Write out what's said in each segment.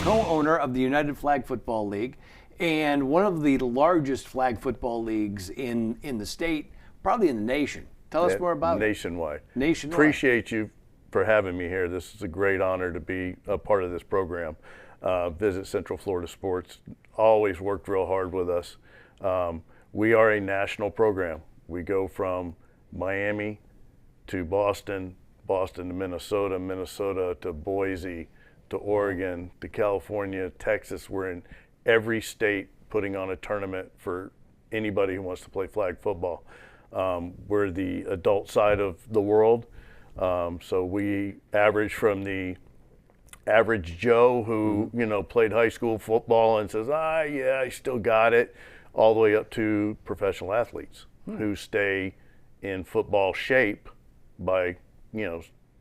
co-owner of the United Flag Football League and one of the largest flag football leagues in the state, probably in the nation. Tell us more about Nationwide. it. Nationwide. Appreciate you for having me here. This is a great honor to be a part of this program. Visit Central Florida Sports. Always worked real hard with us. We are a national program. We go from Miami to Boston, Boston to Minnesota, Minnesota to Boise, to Oregon, to California, Texas. We're in every state putting on a tournament for anybody who wants to play flag football. We're the adult side of the world. So we average from the average Joe who, played high school football and says, yeah, I still got it, all the way up to professional athletes who stay in football shape by,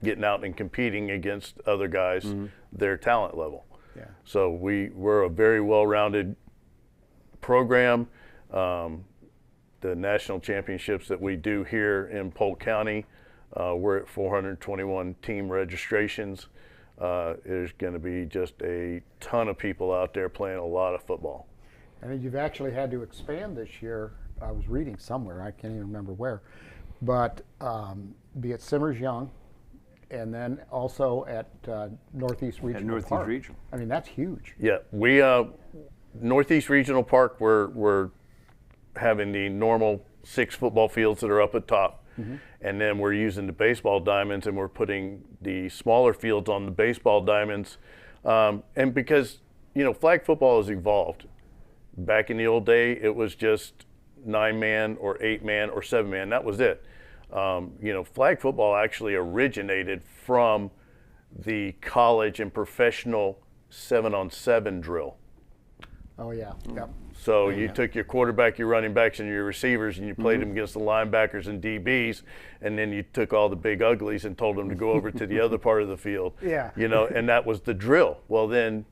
getting out and competing against other guys, their talent level. Yeah. So we're a very well-rounded program. The national championships that we do here in Polk County, we're at 421 team registrations. There's going to be just a ton of people out there playing a lot of football. And you've actually had to expand this year. I was reading somewhere, I can't even remember where, but be it Simmers Young, and then also at Northeast Regional Park. Regional. I mean, that's huge. Yeah, we Northeast Regional Park, we're having the normal 6 football fields that are up at top, and then we're using the baseball diamonds, and we're putting the smaller fields on the baseball diamonds. And because flag football has evolved. Back in the old day, it was just 9-man or 8-man or 7-man. That was it. Flag football actually originated from the college and professional 7-on-7 drill. Oh, yeah. Yep. So you took your quarterback, your running backs, and your receivers, and you played them against the linebackers and DBs, and then you took all the big uglies and told them to go over to the other part of the field. Yeah. And that was the drill. Well, then,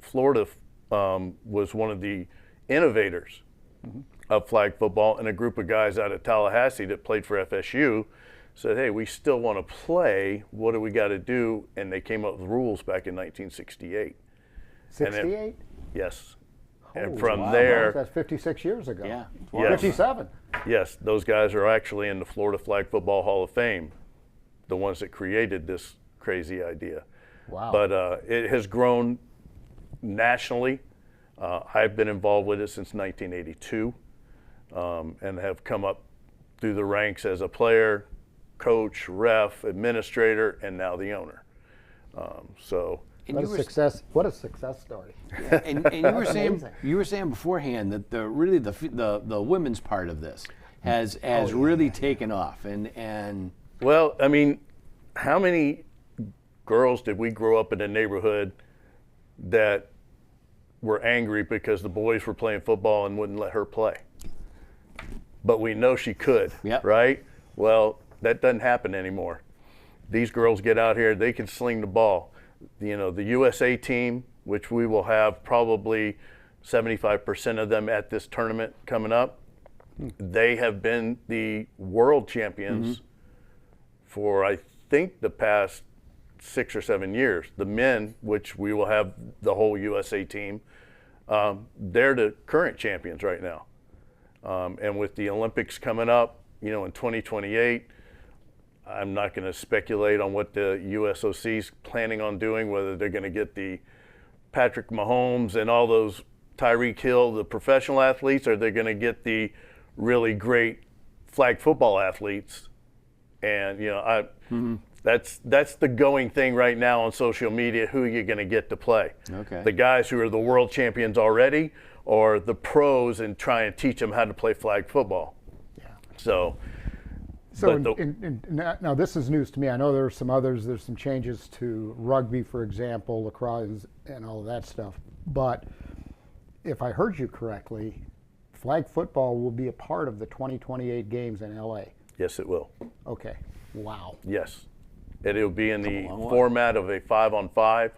Florida was one of the innovators of flag football, and a group of guys out of Tallahassee that played for FSU said, hey, we still want to play. What do we got to do? And they came up with rules back in 1968. 68? Yes. Oh, And from wow. there, That's 56 years ago. Yeah. Yes. 57. yes, those guys are actually in the Florida Flag Football Hall of Fame, the ones that created this crazy idea. Wow. But it has grown nationally. I've been involved with it since 1982, and have come up through the ranks as a player, coach, ref, administrator, and now the owner. And What a success story. and you were saying beforehand that the women's part of this has really taken off, and Well, I mean, how many girls did we grow up in a neighborhood that were angry because the boys were playing football and wouldn't let her play? But we know she could, Yep. right? Well, that doesn't happen anymore. These girls get out here, they can sling the ball. The USA team, which we will have probably 75% of them at this tournament coming up, they have been the world champions for, I think, the past 6 or 7 years. The men, which we will have the whole USA team, they're the current champions right now. And with the Olympics coming up, in 2028, I'm not going to speculate on what the USOC's planning on doing, whether they're going to get the Patrick Mahomes and all those Tyreek Hill, the professional athletes, or they're going to get the really great flag football athletes. And, that's the going thing right now on social media. Who are you going to get to play? Okay. The guys who are the world champions already, or the pros, and try and teach them how to play flag football. Yeah. So now this is news to me. I know there are some others. There's some changes to rugby, for example, lacrosse, and all of that stuff. But if I heard you correctly, flag football will be a part of the 2028 games in LA. yes, it will. Okay. Wow. Yes. It'll be in the format of a 5-on-5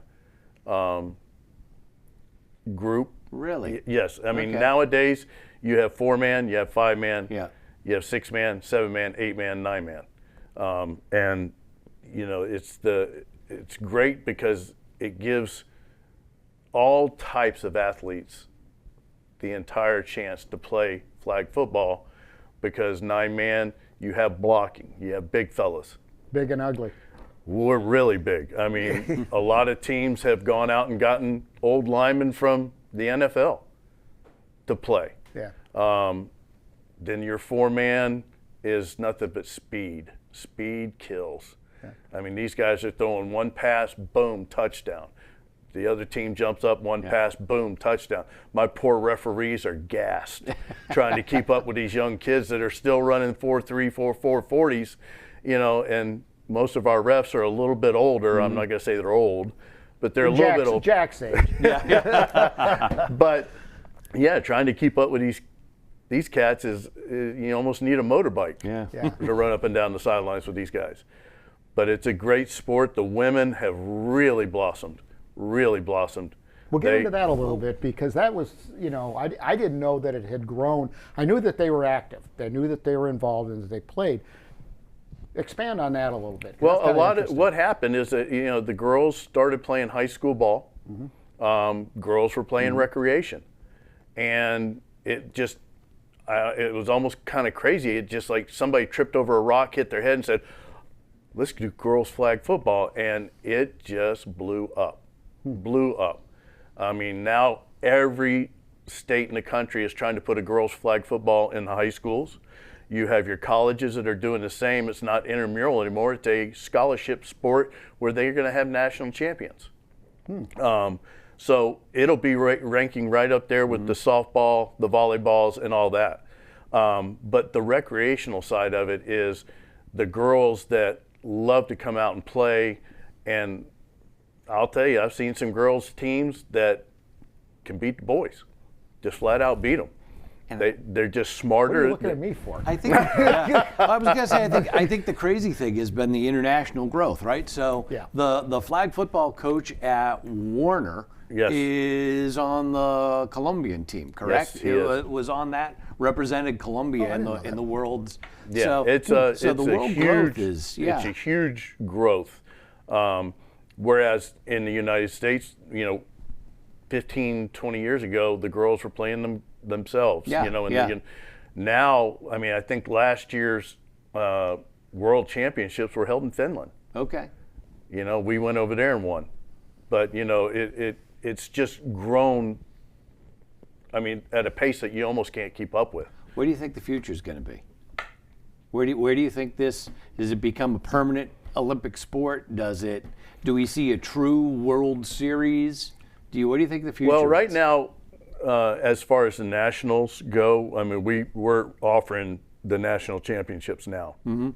group. really, Yes. I mean, Okay. nowadays you have 4-man, you have 5-man, yeah. you have 6-man, 7-man, 8-man, 9-man. And, it's great because it gives all types of athletes the entire chance to play flag football, because 9-man, you have blocking, you have big fellas. Big and ugly. We're really big. I mean, a lot of teams have gone out and gotten old linemen from the NFL to play. Yeah. Then your 4-man is nothing but speed. Speed kills. Yeah. I mean, these guys are throwing one pass, boom, touchdown. The other team jumps up, one pass, boom, touchdown. My poor referees are gassed trying to keep up with these young kids that are still running 4.3, 4.4 40s, you know, and most of our refs are a little bit older. I'm not going to say they're old, but they're a little bit old. Jack's age. But yeah, trying to keep up with these cats is you almost need a motorbike to run up and down the sidelines with these guys. But it's a great sport. The women have really blossomed. Really blossomed. We'll get into that a little bit, because that was, you know, I didn't know that it had grown. I knew that they were active. I knew that they were involved and that they played. Expand on that a little bit. Well, a lot of what happened is that, you know, the girls started playing high school ball. Girls were playing recreation, and it just it was almost kind of crazy. It just like somebody tripped over a rock, hit their head, and said, "Let's do girls flag football," and it just blew up. Blew up. I mean, now every state in the country is trying to put a girls flag football in the high schools. You have your colleges that are doing the same. It's not intramural anymore. It's a scholarship sport where they're going to have national champions. So it'll be ranking right up there with the softball, the volleyballs, and all that. But the recreational side of it is the girls that love to come out and play. And I'll tell you, I've seen some girls' teams that can beat the boys, just flat out beat them. They're just smarter. What are you looking at me for? I think. I was going to say. I think the crazy thing has been the international growth, right? So the flag football coach at Warner is on the Colombian team, correct? Yes, he is. It was on that, represented Colombia in the world's. Yeah, so, it's the world huge growth is It's a huge growth. Whereas in the United States, you know, 15, 20 years ago, the girls were playing themselves. You know, and now, I mean, I think last year's World Championships were held in Finland. Okay. You know, we went over there and won, but you know, it's just grown. I mean, at a pace that you almost can't keep up with. Where do you think the future is going to be? Where do you think does it become a permanent Olympic sport? Do we see a true World Series? What do you think the future is? Well, right now, as far as the nationals go, I mean, we're offering the national championships now. And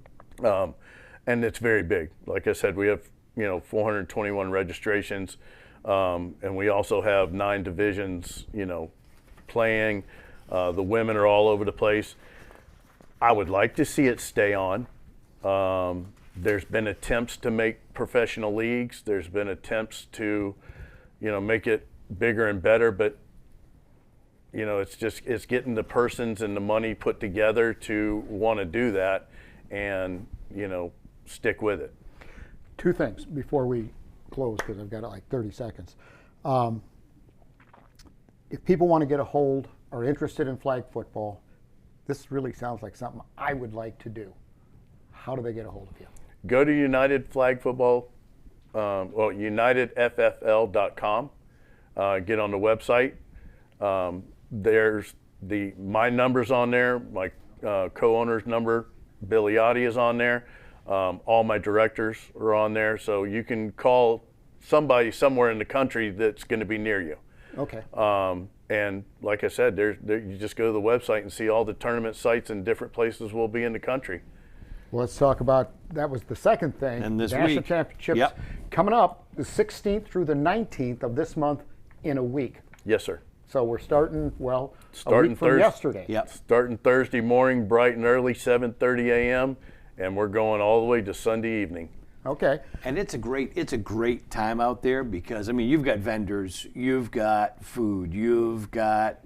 it's very big. Like I said, we have, you know, 421 registrations, and we also have 9 divisions, you know, playing. The women are all over the place. I would like to see it stay on. There's been attempts to make professional leagues. There's been attempts to, you know, make it bigger and better, but you know, it's getting the persons and the money put together to want to do that and, you know, stick with it. 2 things before we close, because I've got like 30 seconds. If people want to get a hold or interested in flag football, this really sounds like something I would like to do. How do they get a hold of you? Go to United Flag Football, UnitedFFL.com. Get on the website. There's my number's on there. My co-owner's number, Billy Otti, is on there. All my directors are on there, so you can call somebody somewhere in the country that's going to be near you. Okay. And like I said, you just go to the website and see all the tournament sites and different places we'll be in the country. Well, let's talk about, that was the second thing. And this National week. Championships coming up the 16th through the 19th of this month in a week. Yes, sir. So we're starting a week from yesterday. Yep. Starting Thursday morning, bright and early, 7:30 a.m., and we're going all the way to Sunday evening. Okay. And it's a great time out there because, I mean, you've got vendors, you've got food, you've got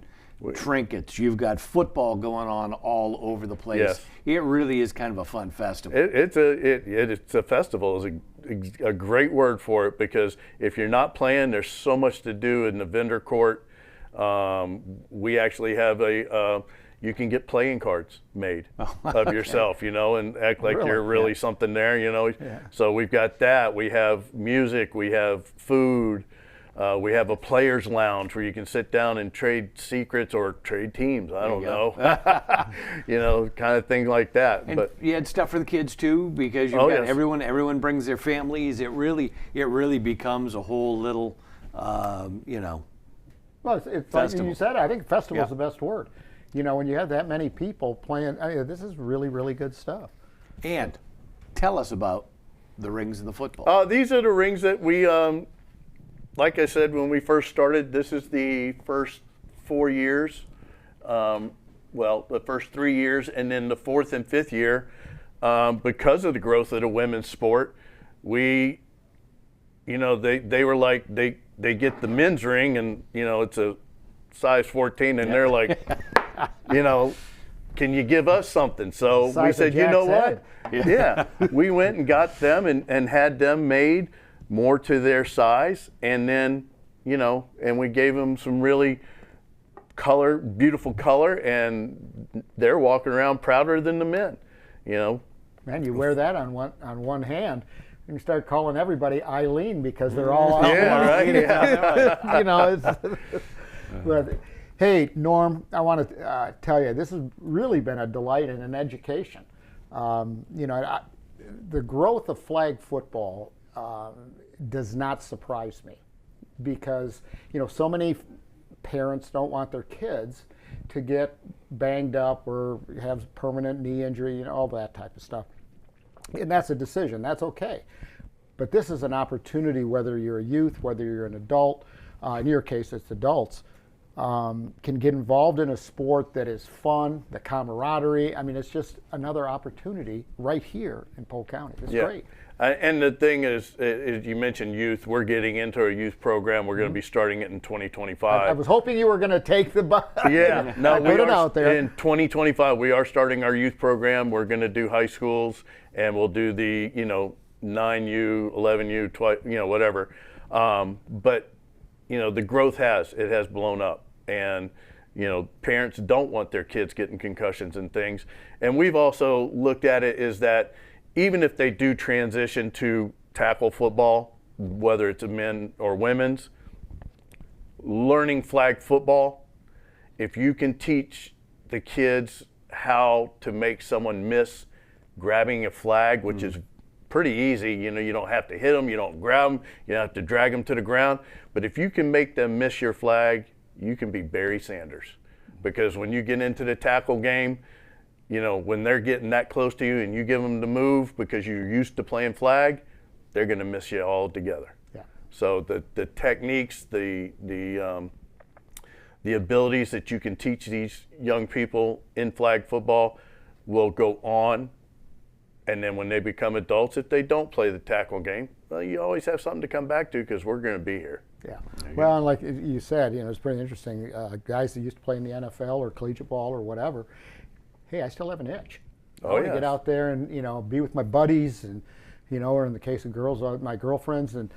trinkets. You've got football going on all over the place. Yes. It really is kind of a fun festival. It's a festival is a great word for it, because if you're not playing, there's so much to do in the vendor court. We actually have you can get playing cards made of yourself, and act like you're really something there, Yeah. So we've got that. We have music, we have food. We have a players lounge where you can sit down and trade secrets or trade teams. I don't know, kind of thing like that. And but you had stuff for the kids too, because you've got everyone brings their families. It really becomes a whole little, Well, it's like you said. I think festival is the best word. When you have that many people playing, this is really, really good stuff. And tell us about the rings and the football. These are the rings that we, like I said, when we first started, this is the first 4 years. The first 3 years, and then the fourth and fifth year, because of the growth of the women's sport, they were like, they get the men's ring, and it's a size 14, and they're like, can you give us something? So we said, you know what? Yeah, we went and got them and had them made more to their size, and then and we gave them some really beautiful color, and they're walking around prouder than the men. Man, you wear that on one hand. You can start calling everybody Eileen because they're all out. But hey, Norm, I want to tell you, this has really been a delight and an education. The growth of flag football does not surprise me, because so many parents don't want their kids to get banged up or have permanent knee injury, all that type of stuff. And that's a decision. That's okay. But this is an opportunity, whether you're a youth, whether you're an adult, in your case it's adults, can get involved in a sport that is fun, the camaraderie. It's just another opportunity right here in Polk County. It's great. And the thing is, you mentioned youth. We're getting into a youth program. We're going to be starting it in 2025. I was hoping you were going to take the bus. Yeah, no, put it out there. In 2025, we are starting our youth program. We're going to do high schools, and we'll do the 9U, 11U, whatever. But the growth has blown up, and parents don't want their kids getting concussions and things. And we've also looked at it is that even if they do transition to tackle football, whether it's a men or women's, learning flag football, if you can teach the kids how to make someone miss grabbing a flag, which is pretty easy, you don't have to hit them, you don't grab them, you don't have to drag them to the ground. But if you can make them miss your flag, you can be Barry Sanders. Because when you get into the tackle game, when they're getting that close to you and you give them the move because you're used to playing flag, they're going to miss you all together. Yeah. So the techniques, the abilities that you can teach these young people in flag football will go on. And then when they become adults, if they don't play the tackle game, well, you always have something to come back to, because we're going to be here. Yeah. Well, and like you said, it's pretty interesting. Guys that used to play in the NFL or collegiate ball or whatever, hey, I still have an itch. I want to get out there and be with my buddies, and or in the case of girls, my girlfriends, and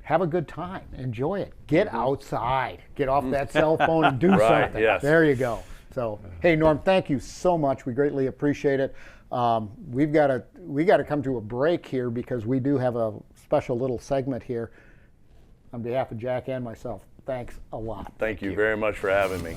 have a good time. Enjoy it. Get outside. Get off that cell phone and do something. Yes. There you go. So, hey, Norm, thank you so much. We greatly appreciate it. We got to come to a break here, because we do have a special little segment here. On behalf of Jack and myself, thanks a lot. Thank you very much for having me.